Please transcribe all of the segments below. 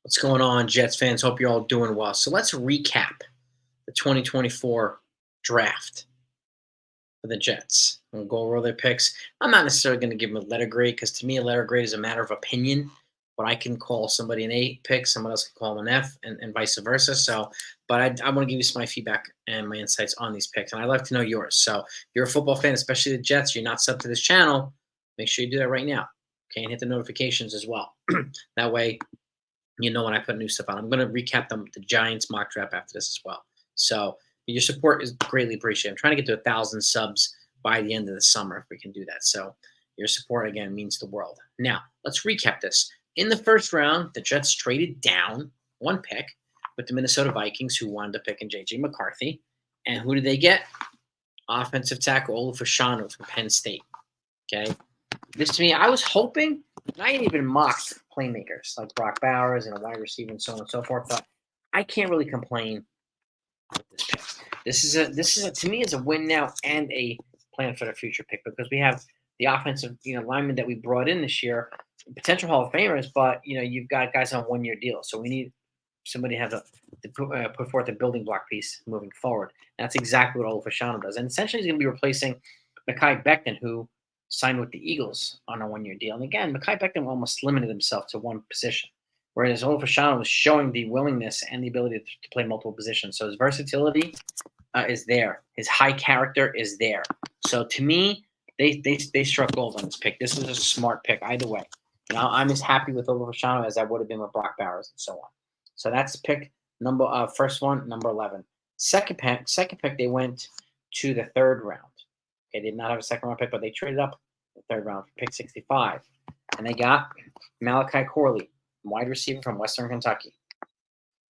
What's going on, Jets fans? Hope you're all doing well. So let's recap the 2024 draft for the Jets. We'll go over their picks. I'm not necessarily going to give them a letter grade because to me, a letter grade is a matter of opinion. But I can call somebody an A pick, someone else can call them an F, and vice versa. So, but I want to give you some my feedback and my insights on these picks, and I'd like to know yours. So, if you're a football fan, especially the Jets, you're not sub to this channel, make sure you do that right now. Okay, and hit the notifications as well. That way, you know when I put new stuff on. I'm going to recap the Giants mock draft after this as well. So your support is greatly appreciated. I'm trying to get to 1,000 subs by the end of the summer if we can do that. So your support, again, means the world. Now, let's recap this. In the first round, the Jets traded down one pick with the Minnesota Vikings, who wanted to pick in J.J. McCarthy. And who did they get? Offensive tackle Olaf Fashanu from Penn State. Okay. This to me, I was hoping, and I ain't even mocked playmakers like Brock Bowers and a wide receiver and so on and so forth, but I can't really complain with this pick. This is to me is a win now and a plan for the future pick because we have the offensive linemen that we brought in this year, potential Hall of Famers, but you've got guys on 1-year deals, so we need somebody to have to put forth a building block piece moving forward. And that's exactly what Olaf Fashanu does, and essentially he's going to be replacing Mekhi Becton, who signed with the Eagles on a 1-year deal. And again, Mekhi Becton almost limited himself to one position, whereas Olaf Fashanu was showing the willingness and the ability to play multiple positions. So his versatility is there. His high character is there. So to me, they struck gold on this pick. This is a smart pick either way. I'm as happy with Olaf Fashanu as I would have been with Brock Bowers and so on. So that's pick first one, number 11. Second pick, they went to the third round. They did not have a second-round pick, but they traded up the third round for pick 65. And they got Malachi Corley, wide receiver from Western Kentucky,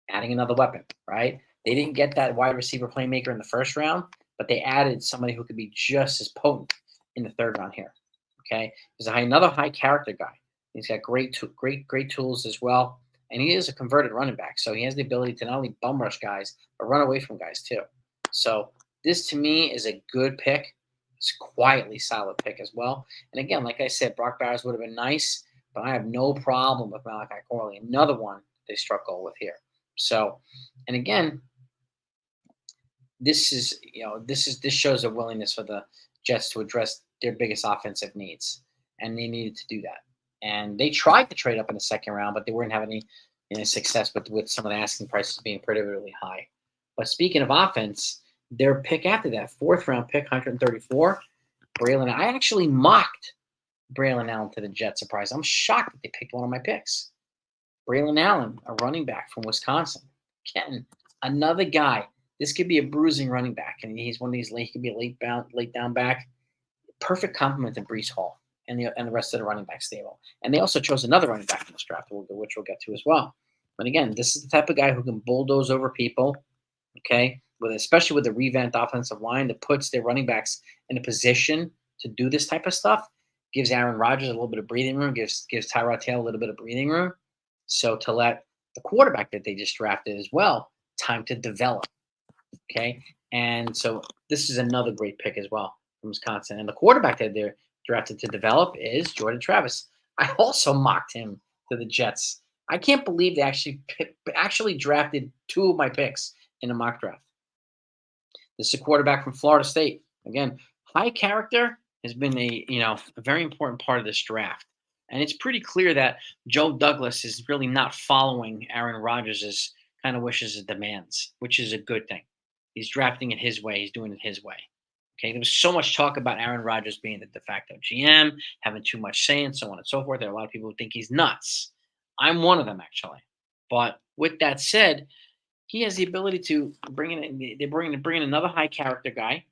adding another weapon, right? They didn't get that wide receiver playmaker in the first round, but they added somebody who could be just as potent in the third round here, okay? He's another high-character guy. He's got great tools as well, and he is a converted running back, so he has the ability to not only bum rush guys, but run away from guys too. So this, to me, is a good pick. It's a quietly solid pick as well. And again, like I said, Brock Bowers would have been nice, but I have no problem with Malachi Corley. Another one they struck gold with here. So, and again, this shows a willingness for the Jets to address their biggest offensive needs, and they needed to do that. And they tried to trade up in the second round, but they weren't having any success with some of the asking prices being prohibitively high. But speaking of offense, their pick after that, fourth round pick, 134, Braylon. I actually mocked Braylon Allen to the Jets. Surprise! I'm shocked that they picked one of my picks. Braylon Allen, a running back from Wisconsin. Again, another guy. This could be a bruising running back, and he's one of these he could be a late down back. Perfect complement to Breece Hall and the rest of the running back stable. And they also chose another running back in this draft, which we'll get to as well. But again, this is the type of guy who can bulldoze over people. Okay, especially with the revamped offensive line that puts their running backs in a position to do this type of stuff, gives Aaron Rodgers a little bit of breathing room, gives Tyrod Taylor a little bit of breathing room. So to let the quarterback that they just drafted as well time to develop. Okay, and so this is another great pick as well from Wisconsin. And the quarterback that they're drafted to develop is Jordan Travis. I also mocked him to the Jets. I can't believe they actually drafted two of my picks in a mock draft. This is a quarterback from Florida State. Again, high character has been a very important part of this draft. And it's pretty clear that Joe Douglas is really not following Aaron Rodgers' kind of wishes and demands, which is a good thing. He's drafting it his way. He's doing it his way. Okay, there was so much talk about Aaron Rodgers being the de facto GM, having too much say, and so on and so forth. There are a lot of people who think he's nuts. I'm one of them, actually. But with that said, he has the ability to bring in another high character guy.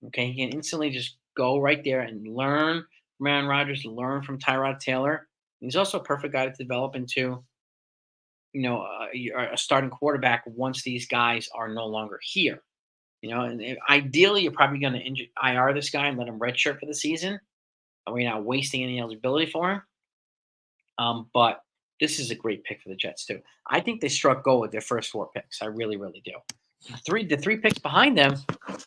Okay, he can instantly just go right there and learn from Aaron Rodgers, learn from Tyrod Taylor. He's also a perfect guy to develop into, a starting quarterback once these guys are no longer here. And ideally, you're probably going to IR this guy and let him redshirt for the season. We're not wasting any eligibility for him. But this is a great pick for the Jets too. I think they struck gold with their first four picks. I really, really do. The three picks behind them,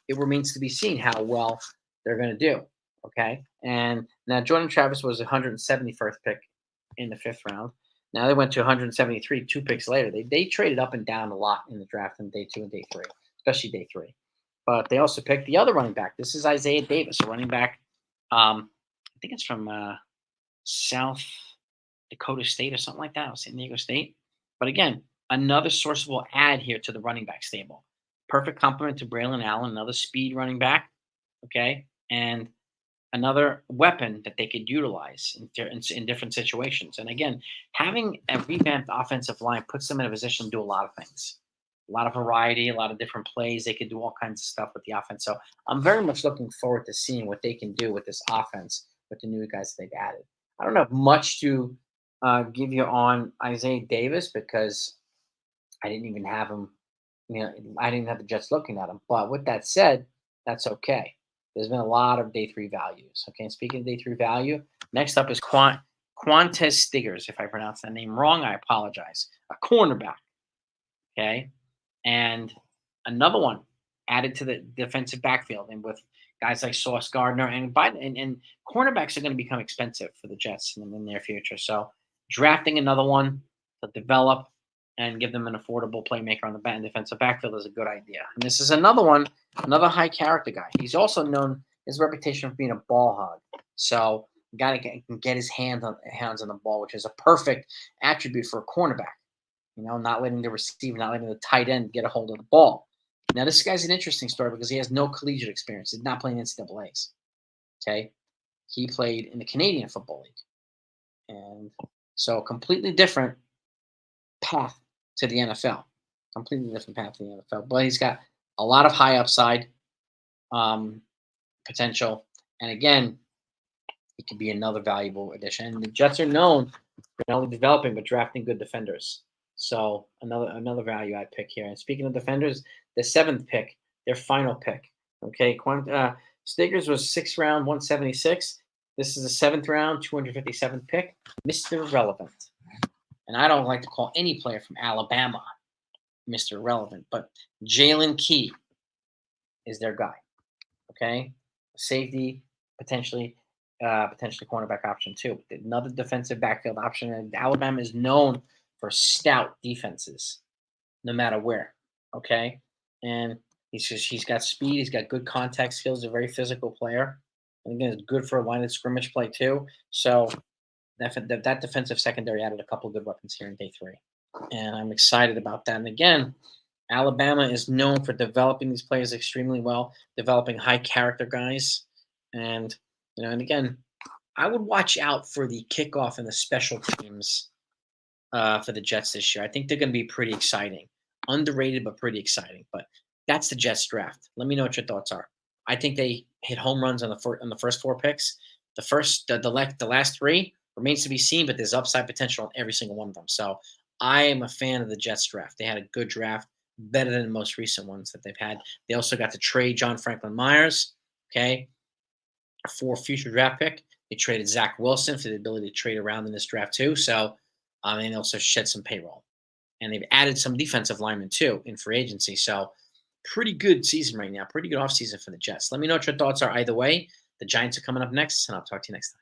it remains to be seen how well they're going to do. Okay, and now Jordan Travis was 171st pick in the fifth round. Now they went to 173 2 picks later. They traded up and down a lot in the draft in day 2 and day 3, especially day 3. But they also picked the other running back. This is Isaiah Davis, a running back. I think it's from South Dakota State or something like that, or San Diego State. But again, another source will add here to the running back stable. Perfect complement to Braylon Allen, another speed running back. Okay, and another weapon that they could utilize in different situations. And again, having a revamped offensive line puts them in a position to do a lot of things, a lot of variety, a lot of different plays. They could do all kinds of stuff with the offense. So I'm very much looking forward to seeing what they can do with this offense with the new guys they've added. I don't have much to give you on Isaiah Davis because I didn't even have him. I didn't have the Jets looking at him. But with that said, that's okay. There's been a lot of day 3 values. Okay, and speaking of day 3 value, next up is Quantez Stiggers. If I pronounce that name wrong, I apologize. A cornerback. Okay, and another one added to the defensive backfield, and with guys like Sauce Gardner and Biden, and cornerbacks are going to become expensive for the Jets in the near future. So drafting another one to develop and give them an affordable playmaker on the defensive backfield is a good idea. And this is another one, another high character guy. He's also known his reputation for being a ball hog. So a guy that can get his hands on the ball, which is a perfect attribute for a cornerback. Not letting the receiver, not letting the tight end get a hold of the ball. Now, this guy's an interesting story because he has no collegiate experience. He did not play in NCAAs. Okay. He played in the Canadian Football League. And so completely different path to the NFL. Completely different path to the NFL. But he's got a lot of high upside potential. And again, he could be another valuable addition. And the Jets are known for not only developing but drafting good defenders. So another value I pick here. And speaking of defenders, the 7th pick, their final pick. Okay, Stiggers was 6th round, 176. This is the 7th round, 257th pick, Mr. Relevant. And I don't like to call any player from Alabama Mr. Relevant, but Jalen Key is their guy. Okay, safety, potentially cornerback option too. Another defensive backfield option. And Alabama is known for stout defenses, no matter where. Okay, and he's got speed. He's got good contact skills. He's a very physical player. And again, it's good for a line of scrimmage play too. So that defensive secondary added a couple of good weapons here in day 3, and I'm excited about that. And again, Alabama is known for developing these players extremely well, developing high character guys, and and again, I would watch out for the kickoff and the special teams for the Jets this year. I think they're going to be pretty exciting, underrated but pretty exciting. But that's the Jets draft. Let me know what your thoughts are. I think they hit home runs on the first 4 picks. The last 3 remains to be seen, but there's upside potential on every single one of them. So I am a fan of the Jets draft. They had a good draft, better than the most recent ones that they've had. They also got to trade John Franklin Myers, okay, for a future draft pick. They traded Zach Wilson for the ability to trade around in this draft too. So and they also shed some payroll. And they've added some defensive linemen too in free agency. So pretty good season right now. Pretty good offseason for the Jets. Let me know what your thoughts are either way. The Giants are coming up next, and I'll talk to you next time.